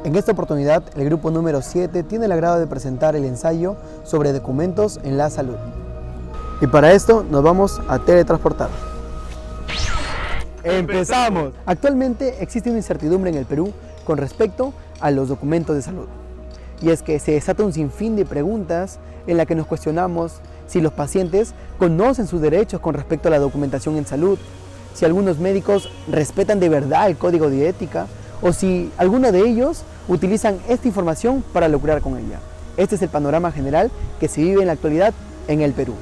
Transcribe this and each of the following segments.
En esta oportunidad, el grupo número 7 tiene el agrado de presentar el ensayo sobre documentos en la salud. Y para esto nos vamos a teletransportar. ¡Empezamos! Actualmente existe una incertidumbre en el Perú con respecto a los documentos de salud. Y es que se desata un sinfín de preguntas en la que nos cuestionamos si los pacientes conocen sus derechos con respecto a la documentación en salud, si algunos médicos respetan de verdad el código de ética o si algunos de ellos utilizan esta información para lucrar con ella. Este es el panorama general que se vive en la actualidad en el Perú.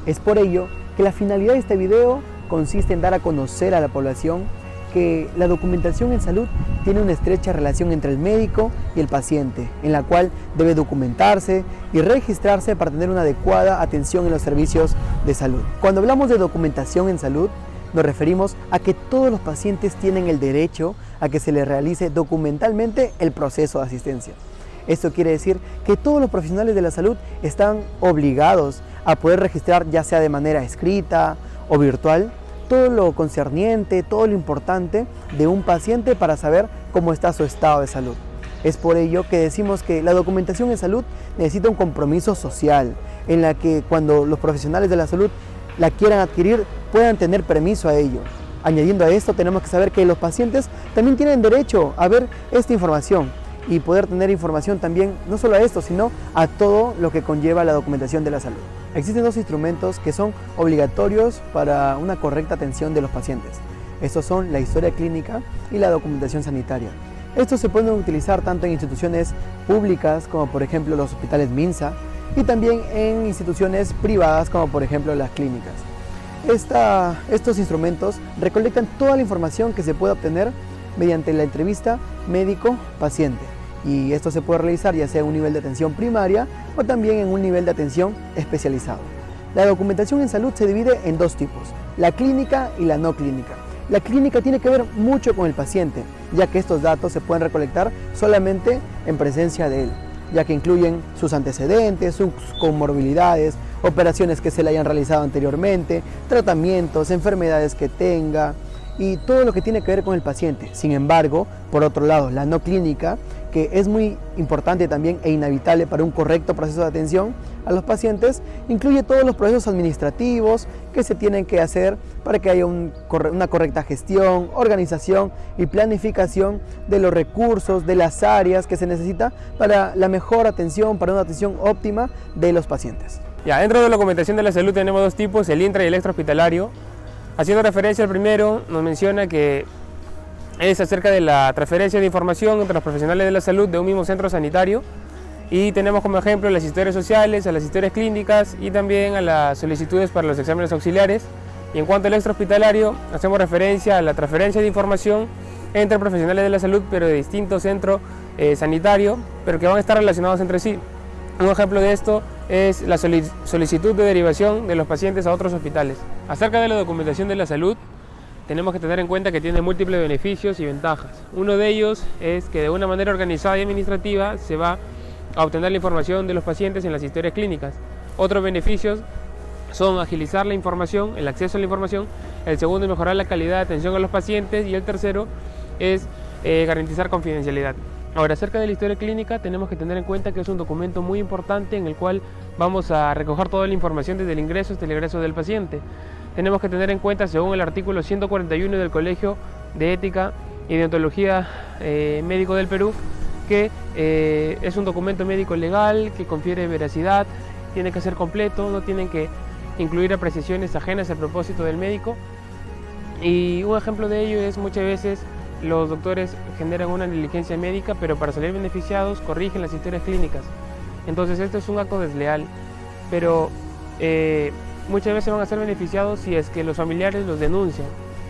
Es por ello que la finalidad de este video consiste en dar a conocer a la población que la documentación en salud tiene una estrecha relación entre el médico y el paciente, en la cual debe documentarse y registrarse para tener una adecuada atención en los servicios de salud. Cuando hablamos de documentación en salud, nos referimos a que todos los pacientes tienen el derecho a que se les realice documentalmente el proceso de asistencia. Esto quiere decir que todos los profesionales de la salud están obligados a poder registrar, ya sea de manera escrita o virtual, todo lo concerniente, todo lo importante de un paciente para saber cómo está su estado de salud. Es por ello que decimos que la documentación en salud necesita un compromiso social, en la que cuando los profesionales de la salud la quieran adquirir, puedan tener permiso a ello. Añadiendo a esto, tenemos que saber que los pacientes también tienen derecho a ver esta información y poder tener información también, no solo a esto, sino a todo lo que conlleva la documentación de la salud. Existen dos instrumentos que son obligatorios para una correcta atención de los pacientes. Estos son la historia clínica y la documentación sanitaria. Estos se pueden utilizar tanto en instituciones públicas como por ejemplo los hospitales Minsa y también en instituciones privadas como por ejemplo las clínicas. Estos instrumentos recolectan toda la información que se puede obtener mediante la entrevista médico-paciente. Y esto se puede realizar ya sea en un nivel de atención primaria o también en un nivel de atención especializado. La documentación en salud se divide en dos tipos, la clínica y la no clínica. La clínica tiene que ver mucho con el paciente, ya que estos datos se pueden recolectar solamente en presencia de él, ya que incluyen sus antecedentes, sus comorbilidades, operaciones que se le hayan realizado anteriormente, tratamientos, enfermedades que tenga y todo lo que tiene que ver con el paciente. Sin embargo, por otro lado, la no clínica, que es muy importante también e inevitable para un correcto proceso de atención a los pacientes, incluye todos los procesos administrativos que se tienen que hacer para que haya una correcta gestión, organización y planificación de los recursos, de las áreas que se necesita para la mejor atención, para una atención óptima de los pacientes. Ya, dentro de la documentación de la salud tenemos dos tipos, el intra y el extrahospitalario. Haciendo referencia al primero, nos menciona que es acerca de la transferencia de información entre los profesionales de la salud de un mismo centro sanitario y tenemos como ejemplo las historias sociales, a las historias clínicas y también a las solicitudes para los exámenes auxiliares. Y en cuanto al extrahospitalario, hacemos referencia a la transferencia de información entre profesionales de la salud pero de distintos centros sanitarios, pero que van a estar relacionados entre sí. Un ejemplo de esto es la solicitud de derivación de los pacientes a otros hospitales. Acerca de la documentación de la salud, tenemos que tener en cuenta que tiene múltiples beneficios y ventajas. Uno de ellos es que de una manera organizada y administrativa se va a obtener la información de los pacientes en las historias clínicas. Otros beneficios son agilizar la información, el acceso a la información. El segundo es mejorar la calidad de atención a los pacientes y el tercero es garantizar confidencialidad. Ahora, acerca de la historia clínica, tenemos que tener en cuenta que es un documento muy importante en el cual vamos a recoger toda la información desde el ingreso hasta el egreso del paciente. Tenemos que tener en cuenta, según el artículo 141 del Colegio de Ética y Deontología Médico del Perú, que es un documento médico legal que confiere veracidad, tiene que ser completo, no tienen que incluir apreciaciones ajenas al propósito del médico. Y un ejemplo de ello es muchas veces los doctores generan una negligencia médica, pero para salir beneficiados corrigen las historias clínicas. Entonces esto es un acto desleal, pero muchas veces van a ser beneficiados si es que los familiares los denuncian.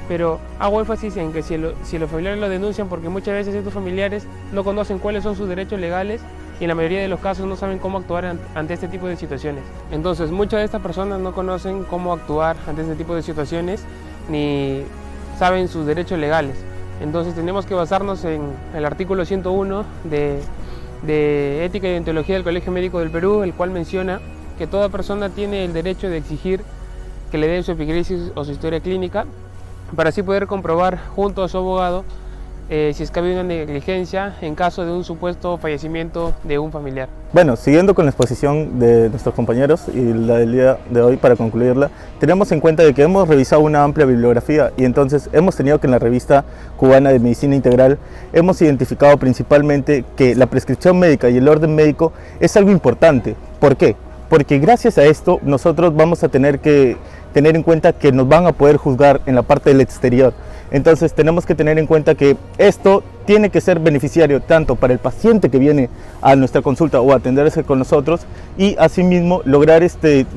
Pero hago énfasis en que si los familiares lo denuncian, porque muchas veces estos familiares no conocen cuáles son sus derechos legales y en la mayoría de los casos no saben cómo actuar ante este tipo de situaciones. Entonces muchas de estas personas no conocen cómo actuar ante este tipo de situaciones ni saben sus derechos legales. Entonces tenemos que basarnos en el artículo 101 de Ética y Deontología del Colegio Médico del Perú, el cual menciona que toda persona tiene el derecho de exigir que le den su epigrisis o su historia clínica para así poder comprobar junto a su abogado si es que ha habido una negligencia en caso de un supuesto fallecimiento de un familiar. Bueno, siguiendo con la exposición de nuestros compañeros y la del día de hoy, para concluirla, tenemos en cuenta de que hemos revisado una amplia bibliografía y entonces hemos tenido que en la revista cubana de medicina integral hemos identificado principalmente que la prescripción médica y el orden médico es algo importante. ¿Por qué? Porque gracias a esto nosotros vamos a tener que tener en cuenta que nos van a poder juzgar en la parte del exterior. Entonces tenemos que tener en cuenta que esto tiene que ser beneficiario tanto para el paciente que viene a nuestra consulta o a atenderse con nosotros y asimismo lograr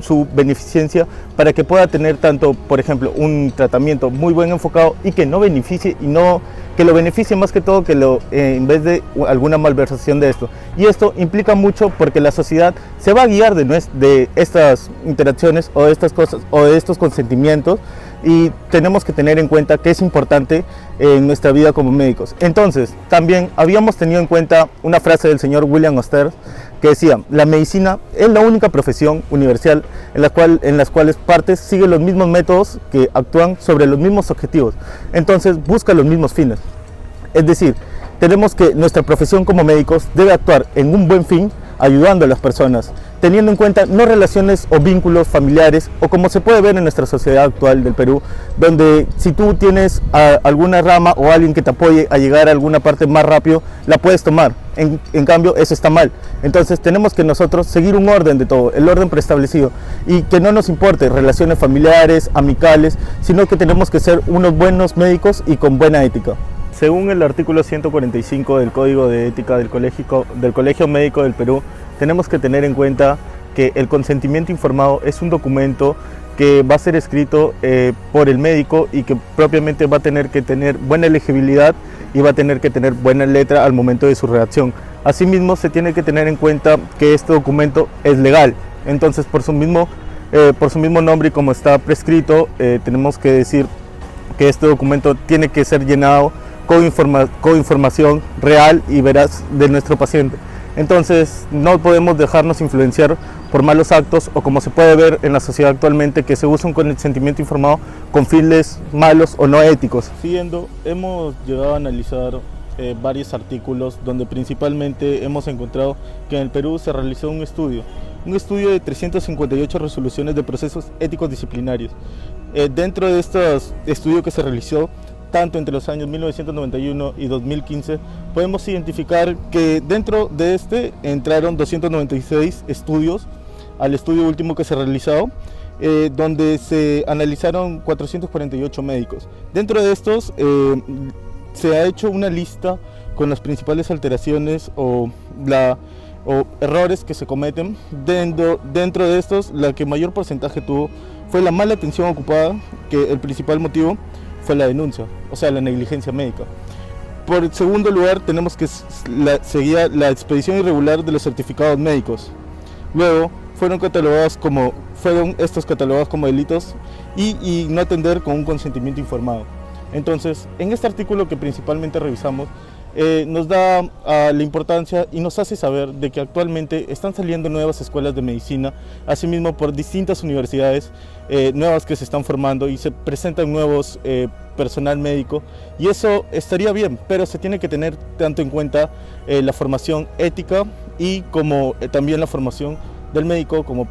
su beneficencia para que pueda tener tanto, por ejemplo, un tratamiento muy buen enfocado y que no beneficie y no que lo beneficie más que todo que en vez de alguna malversación de esto. Y esto implica mucho porque la sociedad se va a guiar de estas interacciones o de estas cosas o de estos consentimientos, y tenemos que tener en cuenta que es importante en nuestra vida como médicos. Entonces, también habíamos tenido en cuenta una frase del señor William Oster que decía: la medicina es la única profesión universal en las cuales partes siguen los mismos métodos que actúan sobre los mismos objetivos, entonces busca los mismos fines. Es decir, tenemos que nuestra profesión como médicos debe actuar en un buen fin, ayudando a las personas, teniendo en cuenta no relaciones o vínculos familiares, o como se puede ver en nuestra sociedad actual del Perú, donde si tú tienes alguna rama o alguien que te apoye a llegar a alguna parte más rápido, la puedes tomar. En cambio, eso está mal. Entonces tenemos que nosotros seguir un orden de todo, el orden preestablecido, y que no nos importe relaciones familiares, amicales, sino que tenemos que ser unos buenos médicos y con buena ética. Según el artículo 145 del Código de Ética del Colegio Médico del Perú, tenemos que tener en cuenta que el consentimiento informado es un documento que va a ser escrito por el médico y que propiamente va a tener que tener buena legibilidad y va a tener que tener buena letra al momento de su redacción. Asimismo, se tiene que tener en cuenta que este documento es legal. Entonces, por su mismo nombre y como está prescrito, tenemos que decir que este documento tiene que ser llenado con información real y veraz de nuestro paciente. Entonces no podemos dejarnos influenciar por malos actos o como se puede ver en la sociedad actualmente, que se usa un consentimiento informado con fines malos o no éticos. Siguiendo, hemos llegado a analizar varios artículos donde principalmente hemos encontrado que en el Perú se realizó un estudio de 358 resoluciones de procesos éticos disciplinarios. Dentro de este estudio que se realizó tanto entre los años 1991 y 2015, podemos identificar que dentro de entraron 296 estudios al estudio último que se realizó, donde se analizaron 448 médicos. Dentro de estos se ha hecho una lista con las principales alteraciones o errores que se cometen. Dentro de estos, la que mayor porcentaje tuvo fue la mala atención ocupada, que el principal motivo fue la denuncia, o sea, la negligencia médica. Por el segundo lugar, tenemos que seguía la expedición irregular de los certificados médicos. Luego fueron estos catalogados como delitos y no atender con un consentimiento informado. Entonces, en este artículo que principalmente revisamos, nos da la importancia y nos hace saber de que actualmente están saliendo nuevas escuelas de medicina, asimismo por distintas universidades nuevas que se están formando y se presentan nuevos personal médico, y eso estaría bien, pero se tiene que tener tanto en cuenta la formación ética y como también la formación del médico como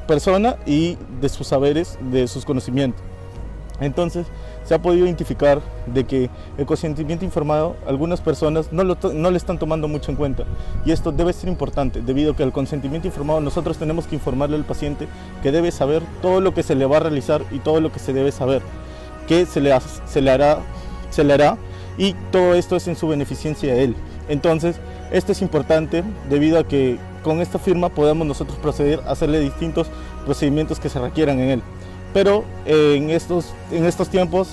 persona y de sus saberes, de sus conocimientos. Entonces se ha podido identificar de que el consentimiento informado algunas personas no le están tomando mucho en cuenta, y esto debe ser importante debido a que el consentimiento informado nosotros tenemos que informarle al paciente que debe saber todo lo que se le va a realizar y todo lo que se debe saber, que se le hará, y todo esto es en su beneficencia de él. Entonces esto es importante debido a que con esta firma podemos nosotros proceder a hacerle distintos procedimientos que se requieran en él. Pero en estos tiempos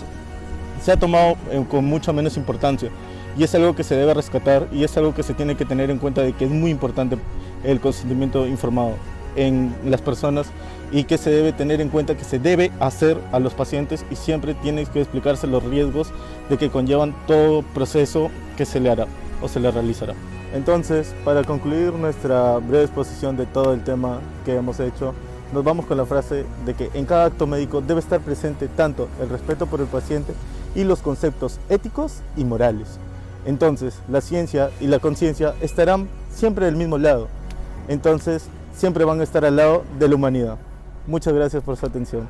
se ha tomado con mucha menos importancia, y es algo que se debe rescatar y es algo que se tiene que tener en cuenta de que es muy importante el consentimiento informado en las personas, y que se debe tener en cuenta que se debe hacer a los pacientes y siempre tienes que explicarse los riesgos de que conllevan todo proceso que se le hará o se le realizará. Entonces, para concluir nuestra breve exposición de todo el tema que hemos hecho, nos vamos con la frase de que en cada acto médico debe estar presente tanto el respeto por el paciente y los conceptos éticos y morales. Entonces, la ciencia y la conciencia estarán siempre del mismo lado. Entonces, siempre van a estar al lado de la humanidad. Muchas gracias por su atención.